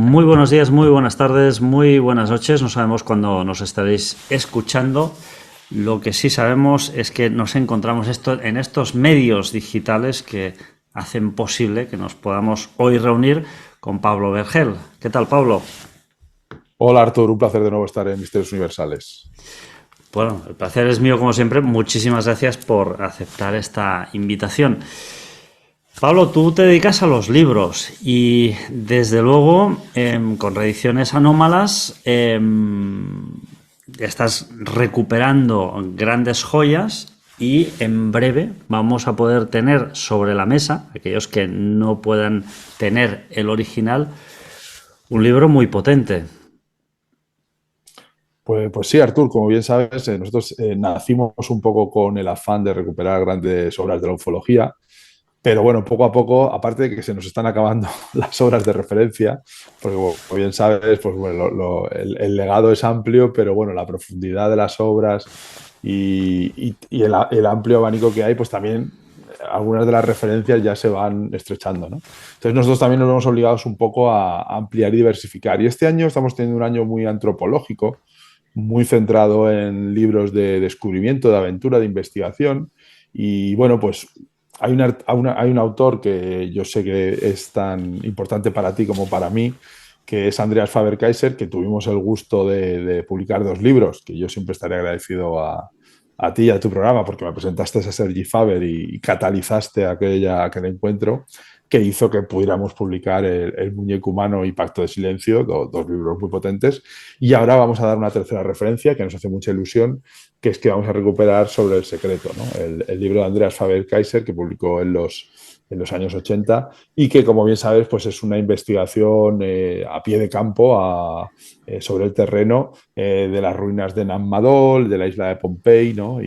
Muy buenos días, muy buenas tardes, muy buenas noches. No sabemos cuándo nos estaréis escuchando. Lo que sí sabemos es que nos encontramos en estos medios digitales que hacen posible que nos podamos hoy reunir con Pablo Vergel. ¿Qué tal, Pablo? Hola Artur, un placer de nuevo estar en Misterios Universales. Bueno, el placer es mío como siempre. Muchísimas gracias por aceptar esta invitación. Pablo, tú te dedicas a los libros y desde luego con reediciones anómalas estás recuperando grandes joyas y en breve vamos a poder tener sobre la mesa, aquellos que no puedan tener el original, un libro muy potente. Pues sí, Artur, como bien sabes, nosotros nacimos un poco con el afán de recuperar grandes obras de la ufología, pero bueno, poco a poco, aparte de que se nos están acabando las obras de referencia, porque como bien sabes, pues bueno, el legado es amplio, pero bueno, la profundidad de las obras y el amplio abanico que hay, pues también algunas de las referencias ya se van estrechando, ¿no? Entonces nosotros también nos vemos obligados un poco a ampliar y diversificar. Y este año estamos teniendo un año muy antropológico, muy centrado en libros de descubrimiento, de aventura, de investigación. Y bueno, pues hay un autor que yo sé que es tan importante para ti como para mí, que es Andreas Faber-Kaiser, que tuvimos el gusto de publicar dos libros, que yo siempre estaré agradecido a ti y a tu programa, porque me presentaste a Sergi Faber y catalizaste aquel encuentro que hizo que pudiéramos publicar el Muñeco Humano y Pacto de Silencio, dos libros muy potentes. Y ahora vamos a dar una tercera referencia que nos hace mucha ilusión, que es que vamos a recuperar Sobre el Secreto, ¿no? El libro de Andreas Faber-Kaiser que publicó en los años 80 y que, como bien sabes, pues es una investigación a pie de campo sobre el terreno de las ruinas de Nan Madol, de la isla de Pompey, ¿no?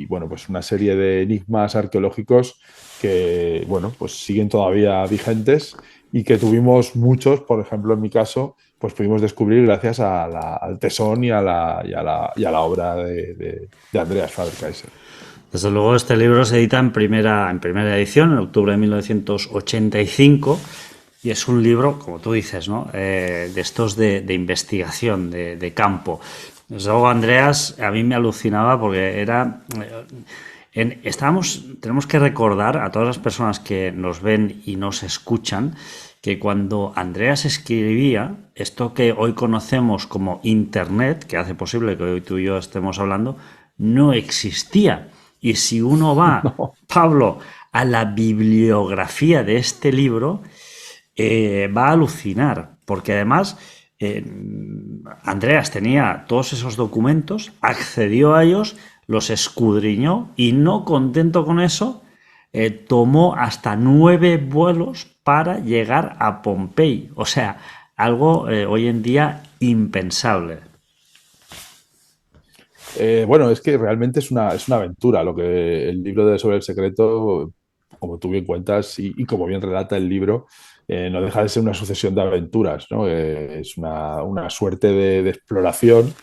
Bueno, pues una serie de enigmas arqueológicos que, bueno, pues siguen todavía vigentes y que tuvimos muchos, por ejemplo, en mi caso, pues pudimos descubrir gracias al tesón y a la obra de Andreas Faber-Kaiser. Desde luego este libro se edita en primera edición, en octubre de 1985, y es un libro, como tú dices, ¿no? De estos de investigación, de campo. Desde luego Andreas a mí me alucinaba porque era... tenemos que recordar a todas las personas que nos ven y nos escuchan que cuando Andreas escribía esto que hoy conocemos como Internet, que hace posible que hoy tú y yo estemos hablando, no existía. Y si uno va, No. Pablo, a la bibliografía de este libro, va a alucinar, porque además Andreas tenía todos esos documentos, accedió a ellos, los escudriñó y no contento con eso, tomó hasta 9 vuelos para llegar a Pompey. O sea, algo hoy en día impensable. Bueno, es que realmente es una aventura lo que el libro de Sobre el Secreto, como tú bien cuentas y como bien relata el libro, no deja de ser una sucesión de aventuras, ¿no? Es una suerte de exploración.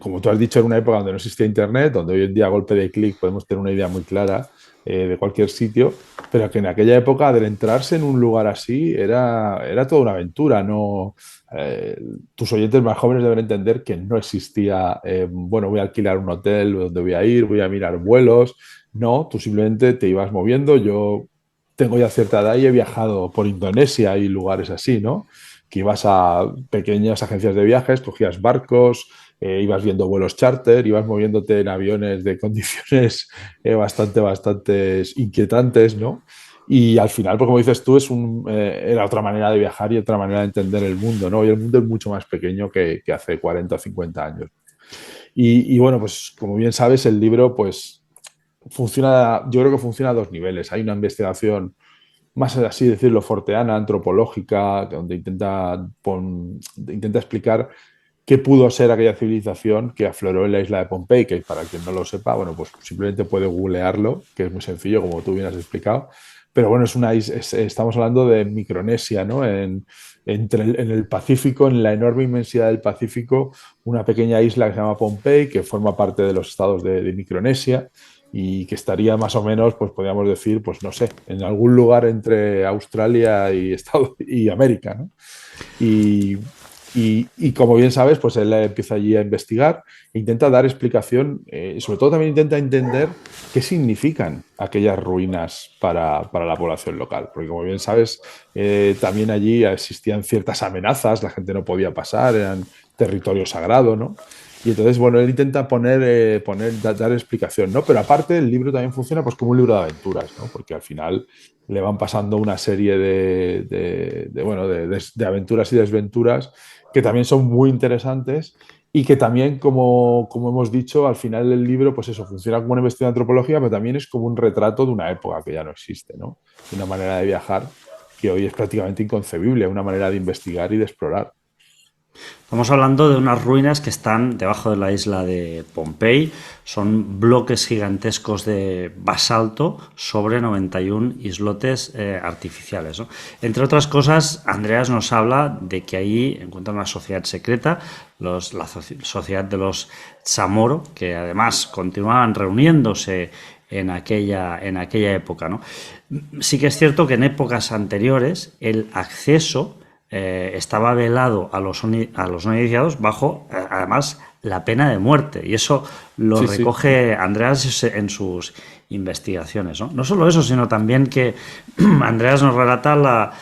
Como tú has dicho, en una época donde no existía Internet, donde hoy en día a golpe de clic podemos tener una idea muy clara de cualquier sitio, pero que en aquella época adentrarse en un lugar así era toda una aventura. No, eh, tus oyentes más jóvenes deben entender que no existía, bueno, voy a alquilar un hotel donde voy a ir, voy a mirar vuelos. No, tú simplemente te ibas moviendo. Yo tengo ya cierta edad y he viajado por Indonesia y lugares así, ¿no? Que ibas a pequeñas agencias de viajes, cogías barcos, ibas viendo vuelos charter, ibas moviéndote en aviones de condiciones bastante inquietantes, ¿no? Y al final, pues como dices tú, era otra manera de viajar y otra manera de entender el mundo, ¿no? Y el mundo es mucho más pequeño que hace 40 o 50 años. Bueno, pues como bien sabes, el libro, pues funciona, yo creo que funciona a dos niveles. Hay una investigación más así decirlo, forteana, antropológica, donde intenta explicar qué pudo ser aquella civilización que afloró en la isla de Pompey, que para quien no lo sepa, bueno, pues simplemente puede googlearlo, que es muy sencillo, como tú bien has explicado. Pero bueno, estamos hablando de Micronesia, ¿no? En el Pacífico, en la enorme inmensidad del Pacífico, una pequeña isla que se llama Pompey, que forma parte de los estados de Micronesia y que estaría más o menos, pues podríamos decir, pues no sé, en algún lugar entre Australia y, y América, ¿no? Y, y como bien sabes, pues él empieza allí a investigar e intenta dar explicación, sobre todo también intenta entender qué significan aquellas ruinas para la población local. Porque como bien sabes, también allí existían ciertas amenazas, la gente no podía pasar, eran territorio sagrado, ¿no? Y entonces, bueno, él intenta dar explicación, ¿no? Pero aparte, el libro también funciona pues como un libro de aventuras, ¿no? Porque al final le van pasando una serie bueno, de aventuras y desventuras que también son muy interesantes y que también, como hemos dicho, al final del libro, pues eso, funciona como una investigación de antropología, pero también es como un retrato de una época que ya no existe, ¿no? De una manera de viajar que hoy es prácticamente inconcebible, una manera de investigar y de explorar. Estamos hablando de unas ruinas que están debajo de la isla de Pompey. Son bloques gigantescos de basalto sobre 91 islotes artificiales, ¿no? Entre otras cosas, Andreas nos habla de que ahí encuentra una sociedad secreta, la sociedad de los Chamorro, que además continuaban reuniéndose en aquella época, ¿no? Sí que es cierto que en épocas anteriores el acceso estaba velado a los no iniciados bajo, además, la pena de muerte. Y eso lo Sí, sí. recoge Andreas en sus investigaciones. No solo eso, sino también que Andreas nos relata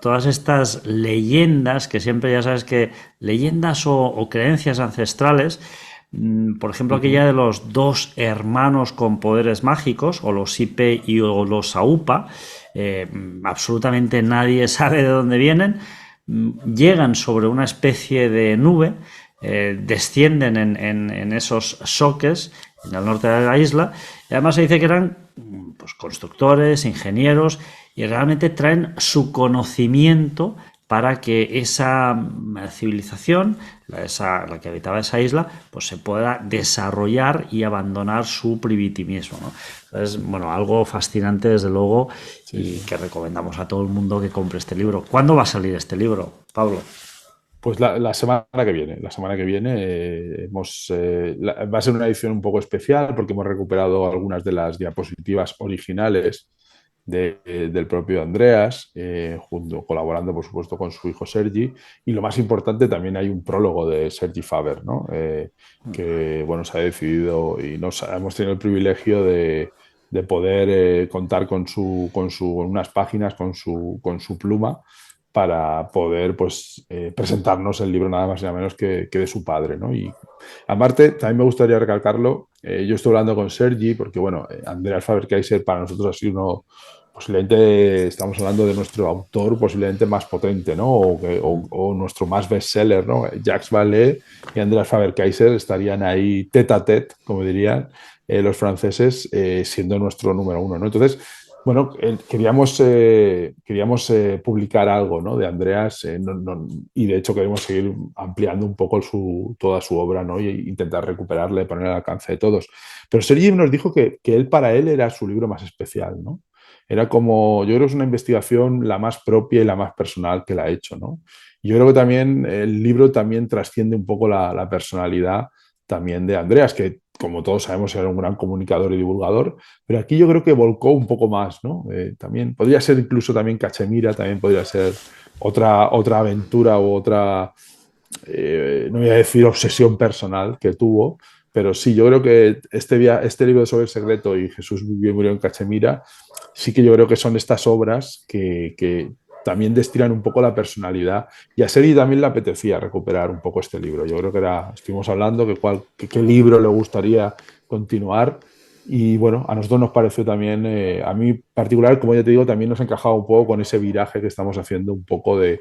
todas estas leyendas, que siempre ya sabes que leyendas o creencias ancestrales, por ejemplo, aquella de los dos hermanos con poderes mágicos, o los Ipe y o los Aupa, absolutamente nadie sabe de dónde vienen, llegan sobre una especie de nube, descienden en esos soques en el norte de la isla, y además se dice que eran pues, constructores, ingenieros, y realmente traen su conocimiento para que esa civilización, la que habitaba esa isla, pues se pueda desarrollar y abandonar su primitivismo, ¿no? Entonces, bueno, algo fascinante desde luego, Sí, y sí. que recomendamos a todo el mundo que compre este libro. ¿Cuándo va a salir este libro, Pablo? Pues la semana que viene, va a ser una edición un poco especial porque hemos recuperado algunas de las diapositivas originales del propio Andreas, colaborando por supuesto con su hijo Sergi, y lo más importante también hay un prólogo de Sergi Faber, ¿no? Que bueno, se ha decidido y hemos tenido el privilegio de poder contar unas páginas con su pluma para poder pues, presentarnos el libro nada más y nada menos que de su padre, ¿no? Y aparte, también me gustaría recalcarlo, yo estoy hablando con Sergi porque, bueno, Andreas Faber-Kaiser para nosotros ha sido uno, posiblemente estamos hablando de nuestro autor posiblemente más potente, ¿no? O nuestro más bestseller, ¿no? Jacques Vallée y Andreas Faber-Kaiser estarían ahí tête à tête, como dirían los franceses, siendo nuestro número uno, ¿no? Entonces, bueno, queríamos publicar algo, ¿no? De Andreas, y de hecho queremos seguir ampliando un poco toda su obra, ¿no? Y intentar recuperarla y poner al alcance de todos. Pero Sergi nos dijo que para él era su libro más especial, ¿no? Era como, yo creo que es una investigación la más propia y la más personal que la ha hecho, ¿no? Yo creo que también el libro también trasciende un poco la personalidad también de Andreas, que como todos sabemos era un gran comunicador y divulgador, pero aquí yo creo que volcó un poco más, ¿no? También podría ser incluso también Cachemira, también podría ser otra aventura u otra, no voy a decir obsesión personal que tuvo, pero sí, yo creo que este libro sobre el secreto y Jesús vivió y murió en Cachemira, sí que yo creo que son estas obras que también destilan un poco la personalidad. Y a Sergi también le apetecía recuperar un poco este libro. Yo creo que estuvimos hablando qué libro le gustaría continuar. Y bueno, a nosotros nos pareció también, a mí particular, como ya te digo, también nos encajaba un poco con ese viraje que estamos haciendo un poco de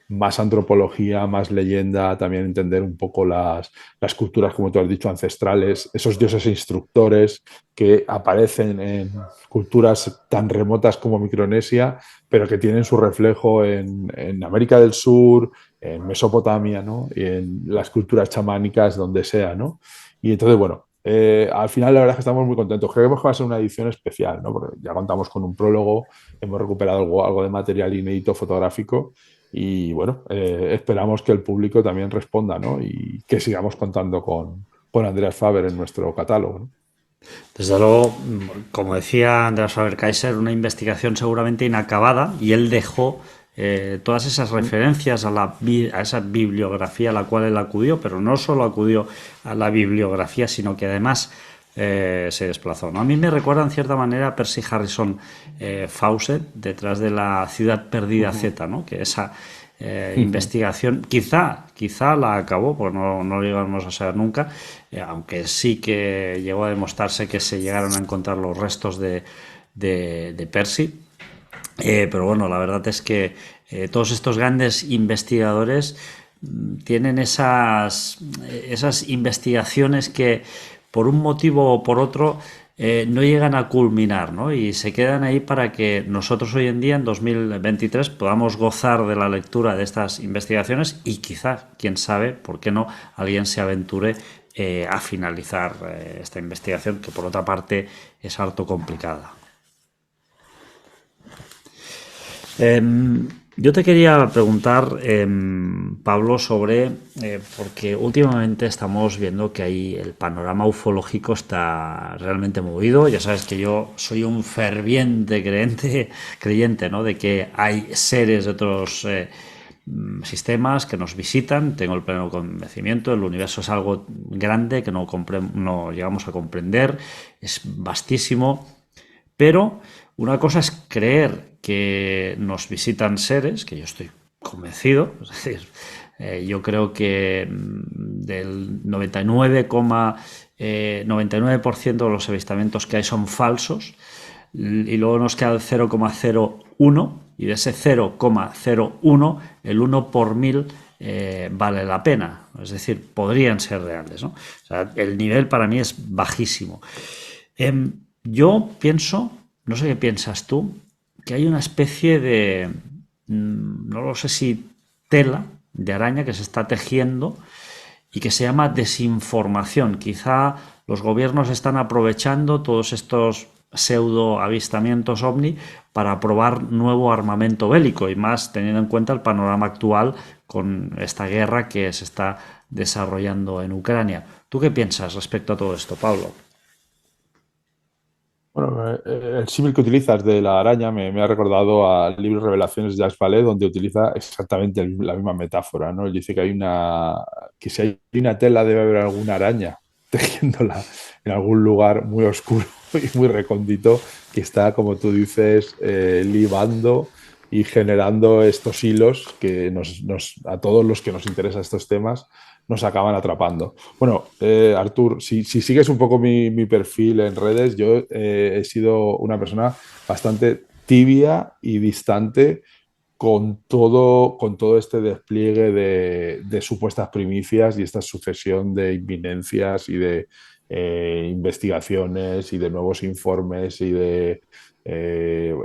más antropología, más leyenda, también entender un poco las culturas, como tú has dicho, ancestrales, esos dioses instructores que aparecen en culturas tan remotas como Micronesia, pero que tienen su reflejo en América del Sur, en Mesopotamia, ¿no? Y en las culturas chamánicas, donde sea, ¿no? Y entonces, bueno, al final la verdad es que estamos muy contentos. Creemos que va a ser una edición especial, ¿no? Porque ya contamos con un prólogo, hemos recuperado algo de material inédito fotográfico y bueno, esperamos que el público también responda, ¿no? Y que sigamos contando con Andreas Faber en nuestro catálogo, ¿no? Desde luego, como decía Andreas Faber-Kaiser, una investigación seguramente inacabada, y él dejó todas esas referencias a esa bibliografía a la cual él acudió, pero no solo acudió a la bibliografía, sino que además se desplazó, ¿no? A mí me recuerda en cierta manera a Percy Harrison Fawcett detrás de la Ciudad Perdida Z, ¿no? Que esa investigación quizá la acabó, porque no lo llegamos a saber nunca, aunque sí que llegó a demostrarse que se llegaron a encontrar los restos de Percy. Pero bueno, la verdad es que todos estos grandes investigadores tienen esas investigaciones que por un motivo o por otro no llegan a culminar, ¿no? Y se quedan ahí para que nosotros hoy en día, en 2023, podamos gozar de la lectura de estas investigaciones y quizá, quién sabe, por qué no, alguien se aventure a finalizar esta investigación, que por otra parte es harto complicada. Yo te quería preguntar, Pablo, sobre, porque últimamente estamos viendo que ahí el panorama ufológico está realmente movido. Ya sabes que yo soy un ferviente creyente, ¿no? De que hay seres de otros sistemas que nos visitan. Tengo el pleno convencimiento, el universo es algo grande que no llegamos a comprender, es vastísimo, pero una cosa es creer que nos visitan seres, que yo estoy convencido, es decir, yo creo que del 99,99% de los avistamientos que hay son falsos, y luego nos queda el 0,01, y de ese 0,01 el 1 por 1000 vale la pena, es decir, podrían ser reales, ¿no? O sea, el nivel para mí es bajísimo. Yo pienso, no sé qué piensas tú, que hay una especie de, no lo sé si tela de araña que se está tejiendo y que se llama desinformación. Quizá los gobiernos están aprovechando todos estos pseudo avistamientos ovni para probar nuevo armamento bélico, y más teniendo en cuenta el panorama actual con esta guerra que se está desarrollando en Ucrania. ¿Tú qué piensas respecto a todo esto, Pablo? Bueno, el símil que utilizas de la araña me ha recordado al libro Revelaciones de Jacques Vallée, donde utiliza exactamente la misma metáfora, ¿no? Él dice que si hay una tela debe haber alguna araña tejiéndola en algún lugar muy oscuro y muy recóndito que está, como tú dices, libando y generando estos hilos que a todos los que nos interesan estos temas nos acaban atrapando. Bueno, Artur, si sigues un poco mi perfil en redes, yo he sido una persona bastante tibia y distante con todo este despliegue de supuestas primicias y esta sucesión de inminencias y de investigaciones y de nuevos informes y de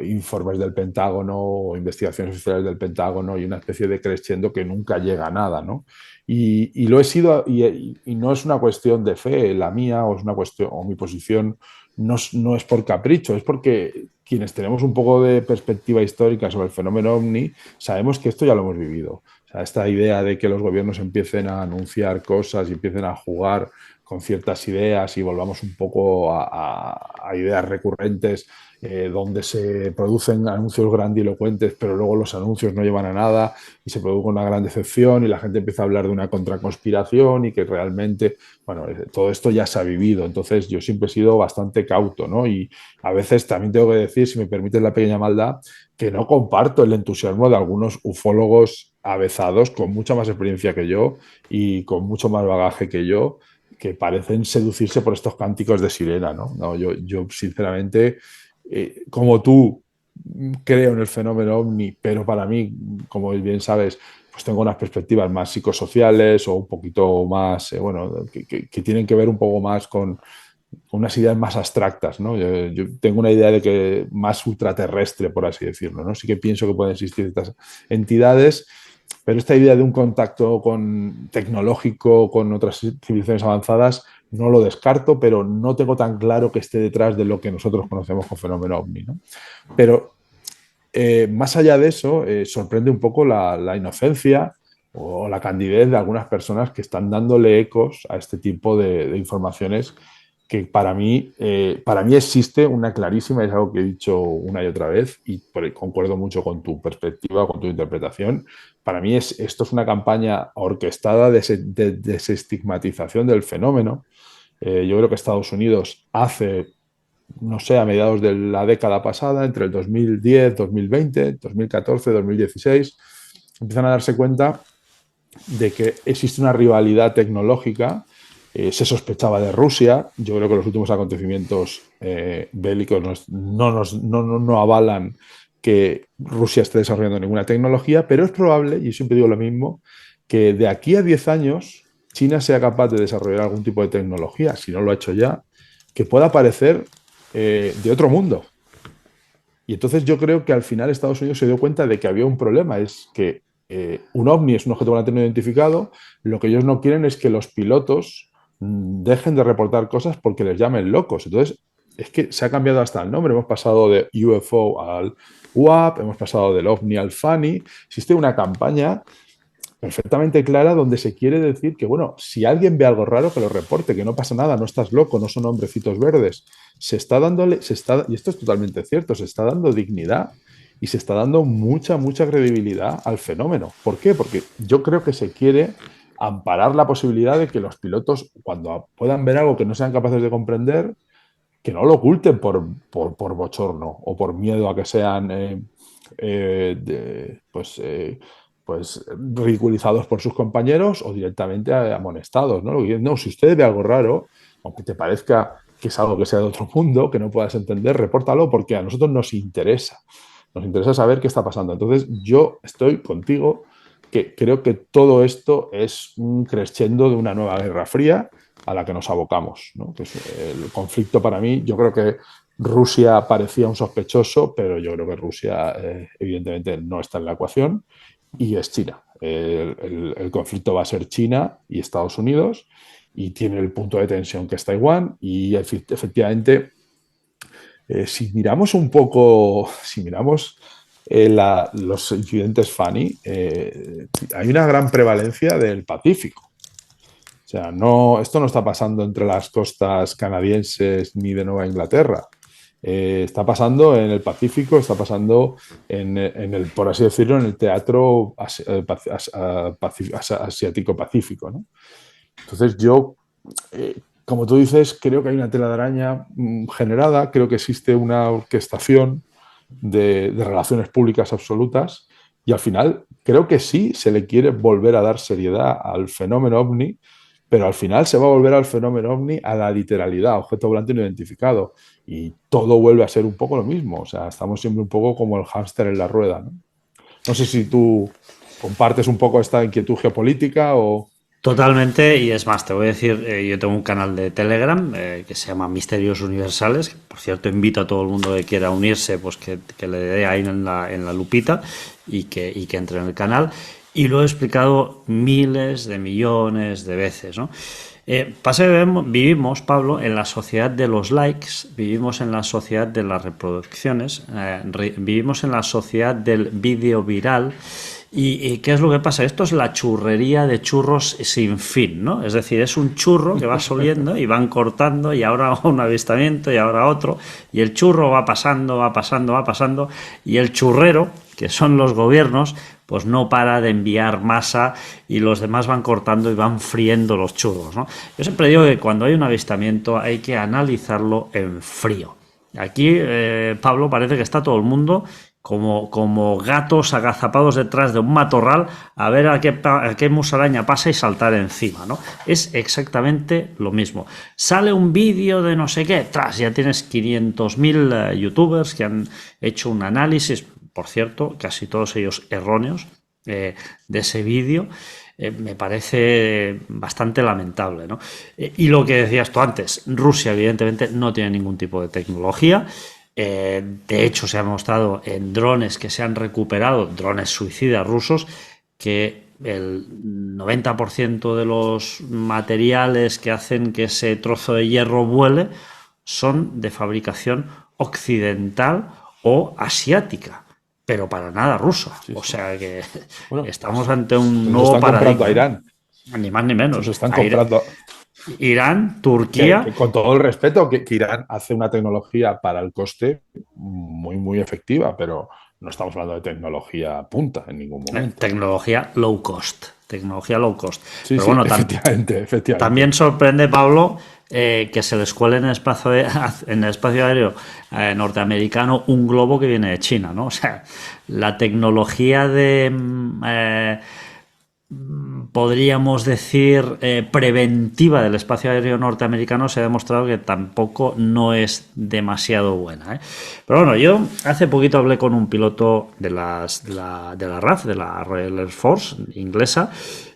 informes del Pentágono o investigaciones oficiales del Pentágono y una especie de crescendo que nunca llega a nada, ¿no? Y lo he sido, y no es una cuestión de fe, la mía, o es una cuestión, o mi posición no es por capricho, es porque quienes tenemos un poco de perspectiva histórica sobre el fenómeno ovni, sabemos que esto ya lo hemos vivido. O sea, esta idea de que los gobiernos empiecen a anunciar cosas y empiecen a jugar con ciertas ideas y volvamos un poco a ideas recurrentes donde se producen anuncios grandilocuentes, pero luego los anuncios no llevan a nada y se produce una gran decepción y la gente empieza a hablar de una contraconspiración y que realmente, bueno, todo esto ya se ha vivido. Entonces yo siempre he sido bastante cauto, ¿no? Y a veces también tengo que decir, si me permites la pequeña maldad, que no comparto el entusiasmo de algunos ufólogos avezados con mucha más experiencia que yo y con mucho más bagaje que yo, que parecen seducirse por estos cánticos de sirena, ¿no? No, yo sinceramente, como tú, creo en el fenómeno ovni, pero para mí, como bien sabes, pues tengo unas perspectivas más psicosociales o un poquito más, bueno, que tienen que ver un poco más con unas ideas más abstractas, ¿no? Yo tengo una idea de que más ultraterrestre, por así decirlo, ¿no? Sí que pienso que pueden existir estas entidades, pero esta idea de un contacto tecnológico con otras civilizaciones avanzadas no lo descarto, pero no tengo tan claro que esté detrás de lo que nosotros conocemos como fenómeno ovni, ¿no? Pero más allá de eso, sorprende un poco la inocencia, o la candidez de algunas personas que están dándole ecos a este tipo de informaciones que para mí existe una clarísima, es algo que he dicho una y otra vez y concuerdo mucho con tu perspectiva, con tu interpretación. Para mí esto es una campaña orquestada de desestigmatización del fenómeno. Yo creo que Estados Unidos hace, no sé, a mediados de la década pasada, entre el 2010, 2020, 2014, 2016, empiezan a darse cuenta de que existe una rivalidad tecnológica. Se sospechaba de Rusia. Yo creo que los últimos acontecimientos bélicos no avalan que Rusia esté desarrollando ninguna tecnología, pero es probable, y siempre digo lo mismo, que de aquí a 10 años China sea capaz de desarrollar algún tipo de tecnología, si no lo ha hecho ya, que pueda parecer de otro mundo. Y entonces yo creo que al final Estados Unidos se dio cuenta de que había un problema, es que un ovni es un objeto volátil no identificado, lo que ellos no quieren es que los pilotos dejen de reportar cosas porque les llamen locos. Entonces, es que se ha cambiado hasta el nombre, hemos pasado de UFO al UAP, hemos pasado del ovni al FANI, existe una campaña perfectamente clara donde se quiere decir que, bueno, si alguien ve algo raro, que lo reporte, que no pasa nada, no estás loco, no son hombrecitos verdes. Se está dándole, y esto es totalmente cierto, se está dando dignidad y se está dando mucha credibilidad al fenómeno. ¿Por qué? Porque yo creo que se quiere amparar la posibilidad de que los pilotos, cuando puedan ver algo que no sean capaces de comprender, que no lo oculten por bochorno o por miedo a que sean pues ridiculizados por sus compañeros o directamente amonestados, ¿no? No, si usted ve algo raro, aunque te parezca que es algo que sea de otro mundo, que no puedas entender, repórtalo porque a nosotros nos interesa. Nos interesa saber qué está pasando. Entonces, yo estoy contigo que creo que todo esto es un crescendo de una nueva guerra fría a la que nos abocamos, ¿no? Que es el conflicto para mí. Yo creo que Rusia parecía un sospechoso, pero yo creo que Rusia evidentemente no está en la ecuación y es China. El conflicto va a ser China y Estados Unidos y tiene el punto de tensión que es Taiwán y efectivamente si miramos un poco, si miramos los incidentes Fanny, hay una gran prevalencia del Pacífico. O sea, esto no está pasando entre las costas canadienses ni de Nueva Inglaterra. Está pasando en el Pacífico, está pasando por así decirlo, en el teatro asiático-pacífico, ¿no? Entonces yo, como tú dices, creo que hay una tela de araña generada, creo que existe una orquestación de relaciones públicas absolutas y al final creo que sí se le quiere volver a dar seriedad al fenómeno ovni, pero al final se va a volver al fenómeno ovni a la literalidad, objeto volante no identificado, y todo vuelve a ser un poco lo mismo, o sea, estamos siempre un poco como el hámster en la rueda, ¿no? No sé si tú compartes un poco esta inquietud geopolítica o... Totalmente, y es más, te voy a decir, yo tengo un canal de Telegram que se llama Misterios Universales, que, por cierto, invito a todo el mundo que quiera unirse, pues que le dé ahí en la lupita y que entre en el canal, y lo he explicado miles de millones de veces, ¿no? Pasa que vivimos, Pablo, en la sociedad de los likes, vivimos en la sociedad de las reproducciones, vivimos en la sociedad del vídeo viral. ¿Y qué es lo que pasa? Esto es la churrería de churros sin fin, ¿no? Es decir, es un churro que va soliendo y van cortando y ahora un avistamiento y ahora otro y el churro va pasando, y el churrero, que son los gobiernos, pues no para de enviar masa y los demás van cortando y van friendo los churros, ¿no? Yo siempre digo que cuando hay un avistamiento hay que analizarlo en frío. Aquí, Pablo, parece que está todo el mundo como gatos agazapados detrás de un matorral a ver a qué musaraña pasa y saltar encima, ¿no? Es exactamente lo mismo. Sale un vídeo de no sé qué, ya tienes 500.000 youtubers que han hecho un análisis, por cierto, casi todos ellos erróneos, de ese vídeo. Me parece bastante lamentable, ¿no? Y lo que decías tú antes, Rusia evidentemente no tiene ningún tipo de tecnología. De hecho, se ha mostrado en drones que se han recuperado, drones suicidas rusos, que el 90% de los materiales que hacen que ese trozo de hierro vuele son de fabricación occidental o asiática. pero para nada rusa. Sí, O sí. sea que Bueno, estamos ante un nos nuevo están comprando a paradigma, Irán. ni más ni Nos menos. están comprando. Irán, Turquía. Que con todo el respeto, que Irán hace una tecnología para el coste muy, muy efectiva, pero no estamos hablando de tecnología punta en ningún momento. Tecnología low cost. Tecnología low cost. Sí, Pero sí, bueno, efectivamente, también efectivamente. sorprende, Pablo, que se les cuele en el espacio aéreo norteamericano un globo que viene de China, ¿no? O sea, la tecnología de podríamos decir, preventiva del espacio aéreo norteamericano se ha demostrado que tampoco no es demasiado buena. Pero bueno, yo hace poquito hablé con un piloto de la RAF, de la Royal Air Force inglesa,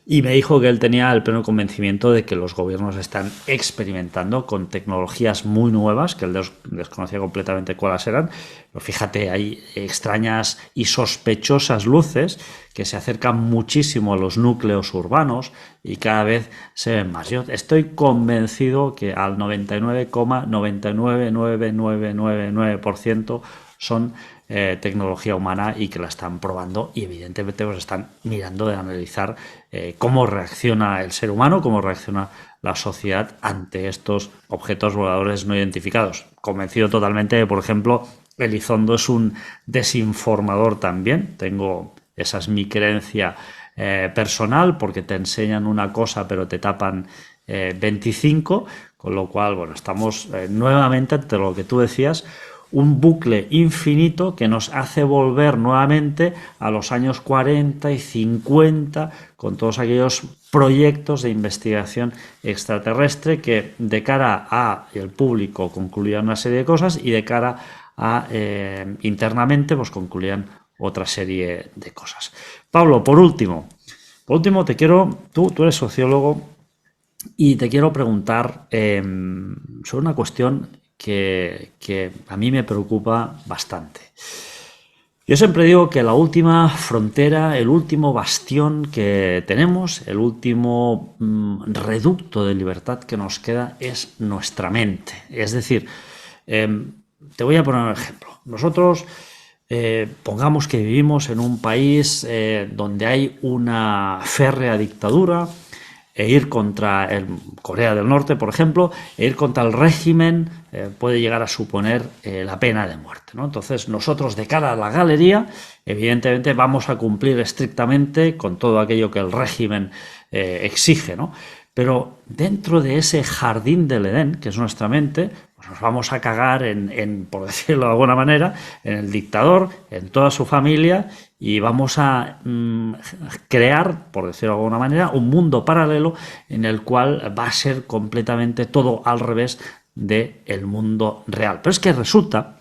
y me dijo que él tenía el pleno convencimiento de que los gobiernos están experimentando con tecnologías muy nuevas, que él desconocía completamente cuáles eran. Pero fíjate, hay extrañas y sospechosas luces que se acercan muchísimo a los núcleos urbanos y cada vez se ven más. Yo estoy convencido que al 99,999999% son tecnología humana y que la están probando y evidentemente pues están mirando de analizar cómo reacciona el ser humano, cómo reacciona la sociedad ante estos objetos voladores no identificados. Convencido totalmente de, por ejemplo, Elizondo es un desinformador también. Esa es mi creencia personal, porque te enseñan una cosa pero te tapan 25, con lo cual, bueno, estamos nuevamente ante lo que tú decías, un bucle infinito que nos hace volver nuevamente a los años 40 y 50 con todos aquellos proyectos de investigación extraterrestre que de cara a el público concluían una serie de cosas y de cara a internamente pues concluían otra serie de cosas. Pablo, por último tú eres sociólogo y te quiero preguntar sobre una cuestión que a mí me preocupa bastante. Yo siempre digo que la última frontera, el último bastión que tenemos, el último reducto de libertad que nos queda es nuestra mente. Es decir, te voy a poner un ejemplo. Nosotros pongamos que vivimos en un país donde hay una férrea dictadura, e ir contra Corea del Norte, por ejemplo, e ir contra el régimen puede llegar a suponer la pena de muerte, ¿no? Entonces nosotros de cara a la galería evidentemente vamos a cumplir estrictamente con todo aquello que el régimen exige, ¿no? Pero dentro de ese jardín del Edén, que es nuestra mente, pues nos vamos a cagar por decirlo de alguna manera, en el dictador, en toda su familia, y vamos a crear, por decirlo de alguna manera, un mundo paralelo en el cual va a ser completamente todo al revés del mundo real. Pero es que resulta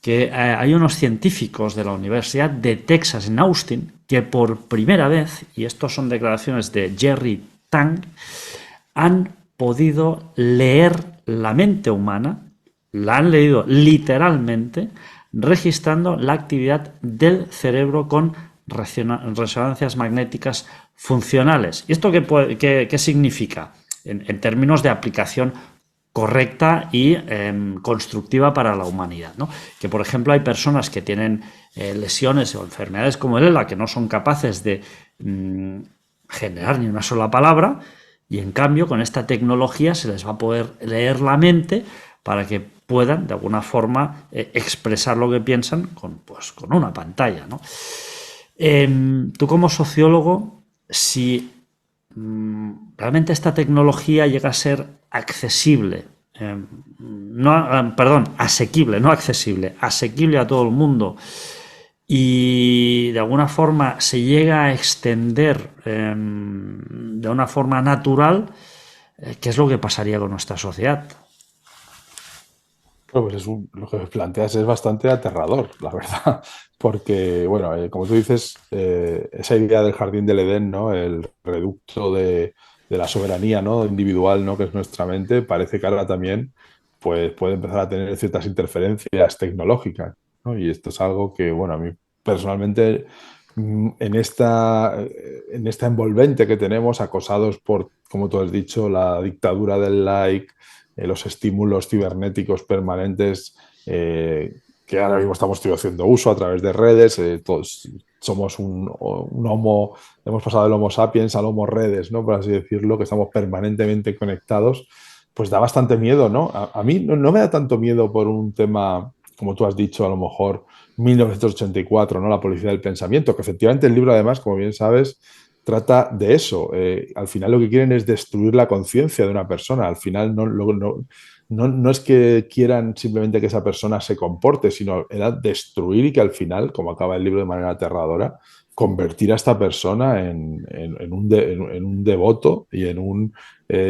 que hay unos científicos de la Universidad de Texas en Austin que por primera vez, y estos son declaraciones de Jerry Tang, han podido leer la mente humana, la han leído literalmente, registrando la actividad del cerebro con resonancias magnéticas funcionales. ¿Y esto qué significa? En términos de aplicación correcta y constructiva para la humanidad, ¿no? Que, por ejemplo, hay personas que tienen lesiones o enfermedades como el ELA que no son capaces de generar ni una sola palabra, y en cambio con esta tecnología se les va a poder leer la mente para que puedan de alguna forma expresar lo que piensan con una pantalla, ¿no? Tú como sociólogo, si realmente esta tecnología llega a ser accesible, asequible, no accesible, asequible a todo el mundo, y de alguna forma se llega a extender de una forma natural, ¿qué es lo que pasaría con nuestra sociedad? Bueno, pues lo que planteas es bastante aterrador, la verdad, porque, bueno, como tú dices, esa idea del jardín del Edén, ¿no? El reducto de la soberanía, ¿no? Individual, ¿no? Que es nuestra mente, parece que ahora también pues, puede empezar a tener ciertas interferencias tecnológicas, ¿no? Y esto es algo que, bueno, a mí personalmente, en esta envolvente que tenemos, acosados por, como tú has dicho, la dictadura del like, los estímulos cibernéticos permanentes que ahora mismo estamos haciendo uso a través de redes. Todos somos un homo, hemos pasado del Homo sapiens al Homo redes, ¿no? Por así decirlo, que estamos permanentemente conectados, pues da bastante miedo, ¿no? A mí no me da tanto miedo por un tema, como tú has dicho, a lo mejor 1984, ¿no? La policía del pensamiento, que efectivamente el libro, además, como bien sabes, trata de eso. Al final lo que quieren es destruir la conciencia de una persona. Al final no es que quieran simplemente que esa persona se comporte, sino era destruir y que al final, como acaba el libro de manera aterradora, convertir a esta persona en un devoto y en un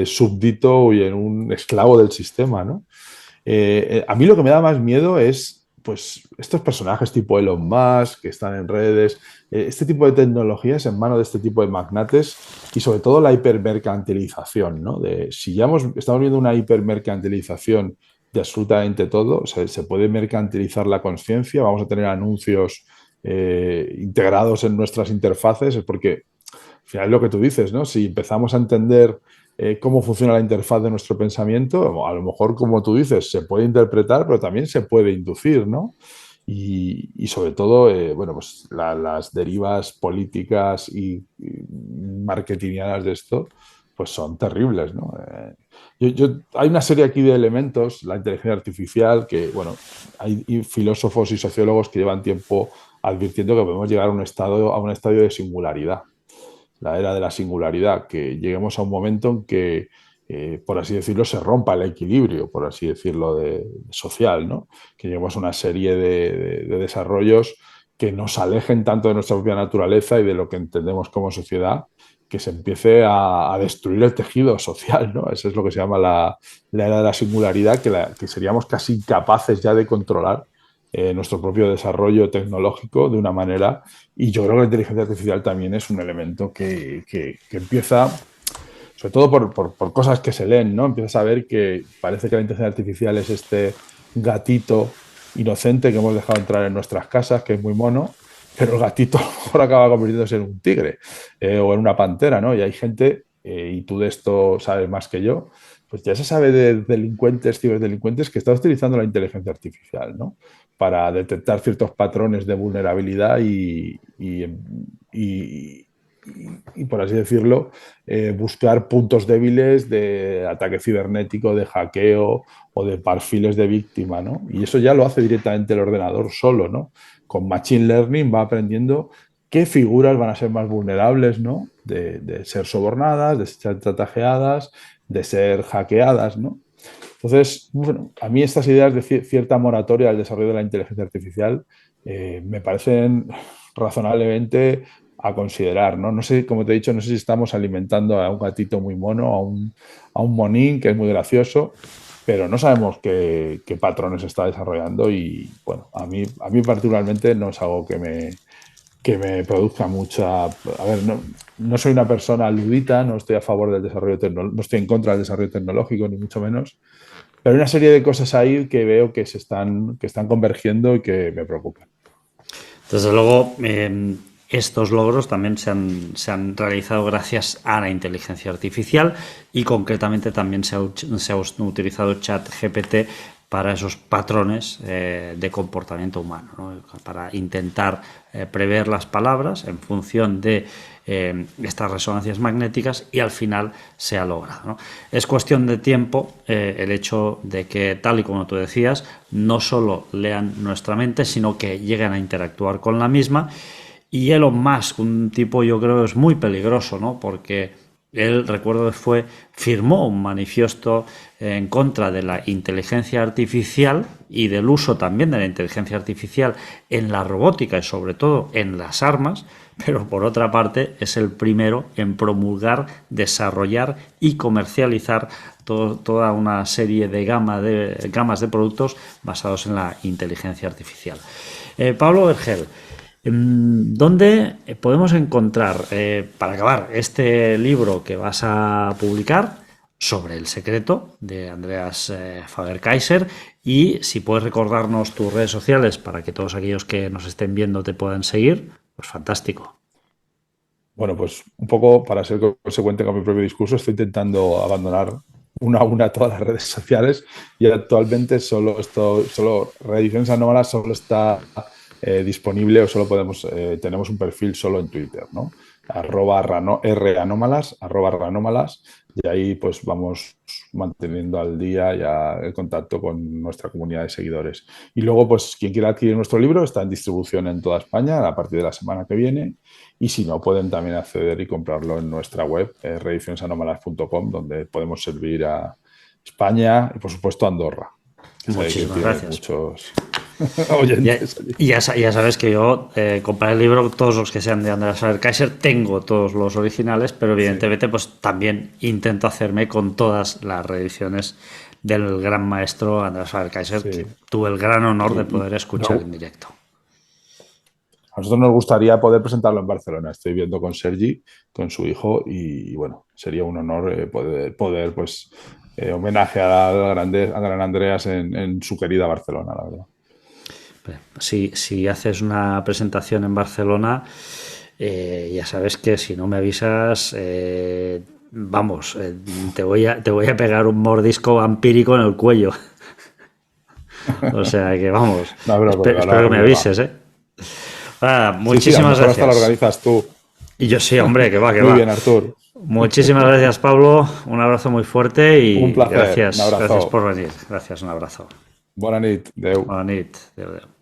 súbdito y en un esclavo del sistema, ¿no? A mí lo que me da más miedo es pues estos personajes tipo Elon Musk que están en redes, este tipo de tecnologías en manos de este tipo de magnates y sobre todo la hipermercantilización, ¿no? Si ya estamos viendo una hipermercantilización de absolutamente todo, o sea, se puede mercantilizar la conciencia, vamos a tener anuncios integrados en nuestras interfaces, es porque al final es lo que tú dices, ¿no? Si empezamos a entender cómo funciona la interfaz de nuestro pensamiento, a lo mejor, como tú dices, se puede interpretar, pero también se puede inducir, ¿no? Y sobre todo, bueno, pues las derivas políticas y marketingianas de esto, pues son terribles, ¿no? Hay una serie aquí de elementos, la inteligencia artificial, que, bueno, hay filósofos y sociólogos que llevan tiempo advirtiendo que podemos llegar a un estadio de singularidad, la era de la singularidad, que lleguemos a un momento en que, por así decirlo, se rompa el equilibrio, por así decirlo, social, ¿no? Que lleguemos a una serie de desarrollos que nos alejen tanto de nuestra propia naturaleza y de lo que entendemos como sociedad, que se empiece a destruir el tejido social, ¿no? Eso es lo que se llama la era de la singularidad, que seríamos casi incapaces ya de controlar nuestro propio desarrollo tecnológico de una manera, y yo creo que la inteligencia artificial también es un elemento que empieza, sobre todo por cosas que se leen, ¿no? Empiezas a ver que parece que la inteligencia artificial es este gatito inocente que hemos dejado entrar en nuestras casas, que es muy mono, pero el gatito a lo mejor acaba convirtiéndose en un tigre o en una pantera, ¿no? Y hay gente, y tú de esto sabes más que yo, pues ya se sabe de delincuentes, ciberdelincuentes, que están utilizando la inteligencia artificial, ¿no? Para detectar ciertos patrones de vulnerabilidad y, por así decirlo, buscar puntos débiles de ataque cibernético, de hackeo o de perfiles de víctima, ¿no? Y eso ya lo hace directamente el ordenador solo, ¿no? Con Machine Learning va aprendiendo qué figuras van a ser más vulnerables, ¿no? De ser sobornadas, de ser chantajeadas, de ser hackeadas, ¿no? Entonces, bueno, a mí estas ideas de cierta moratoria al desarrollo de la inteligencia artificial me parecen razonablemente a considerar, ¿no? No sé, como te he dicho, no sé si estamos alimentando a un gatito muy mono, a un monín que es muy gracioso, pero no sabemos qué patrones está desarrollando y, bueno, a mí particularmente no es algo que me produzca mucha... A ver, no soy una persona ludita, no estoy a favor del desarrollo tecnológico, no estoy en contra del desarrollo tecnológico, ni mucho menos, pero hay una serie de cosas ahí que veo que están convergiendo y que me preocupan. Desde luego, estos logros también se han realizado gracias a la inteligencia artificial y concretamente también se ha utilizado ChatGPT para esos patrones de comportamiento humano, ¿no? Para intentar prever las palabras en función de estas resonancias magnéticas y al final se ha logrado, ¿no? Es cuestión de tiempo el hecho de que, tal y como tú decías, no solo lean nuestra mente, sino que lleguen a interactuar con la misma. Y Elon Musk, un tipo yo creo es muy peligroso, ¿no? Porque él, recuerdo que firmó un manifiesto en contra de la inteligencia artificial y del uso también de la inteligencia artificial en la robótica y sobre todo en las armas, pero por otra parte es el primero en promulgar, desarrollar y comercializar toda una serie de gamas de productos basados en la inteligencia artificial. Pablo Vergel, ¿dónde podemos encontrar, para acabar, este libro que vas a publicar sobre el secreto de Andreas Faber-Kaiser? Y si puedes recordarnos tus redes sociales para que todos aquellos que nos estén viendo te puedan seguir, pues fantástico. Bueno, pues un poco para ser consecuente con mi propio discurso, estoy intentando abandonar una a una todas las redes sociales y actualmente solo Reediciones Anómalas solo está disponible o solo tenemos un perfil solo en Twitter, ¿no? @ranómalas, @ranómalas, y ahí pues vamos manteniendo al día ya el contacto con nuestra comunidad de seguidores. Y luego, pues quien quiera adquirir nuestro libro está en distribución en toda España a partir de la semana que viene, y si no, pueden también acceder y comprarlo en nuestra web, reedicionesanómalas.com, donde podemos servir a España y por supuesto a Andorra, que sabe que Muchísimas tiene gracias. muchos Ya, oyentes allí. ya sabes que yo compraré el libro, todos los que sean de Andreas Kaiser, tengo todos los originales, pero Sí. evidentemente pues también intento hacerme con todas las reediciones del gran maestro Andreas Kaiser, que Sí. tuve el gran honor de Y poder escuchar en directo. a nosotros nos gustaría poder presentarlo en Barcelona. Estoy viendo con Sergi, con su hijo, y bueno, sería un honor poder pues, homenaje al gran Andreas en su querida Barcelona, la verdad. Si haces una presentación en Barcelona, ya sabes que si no me avisas, vamos, te voy a pegar un mordisco vampírico en el cuello. O sea que vamos, No, pero no espero hay que me problema. avises, ¿eh? Ah, Sí, sí, a lo muchísimas mejor hasta lo gracias. organizas tú. Y yo sí, hombre, que va, que Muy va. bien, Artur. Muchísimas gracias, Pablo. Un abrazo muy fuerte Un y placer. Un gracias abrazo. por venir. Gracias, un abrazo. Bona nit. Adéu. Bona nit. Adéu, adéu.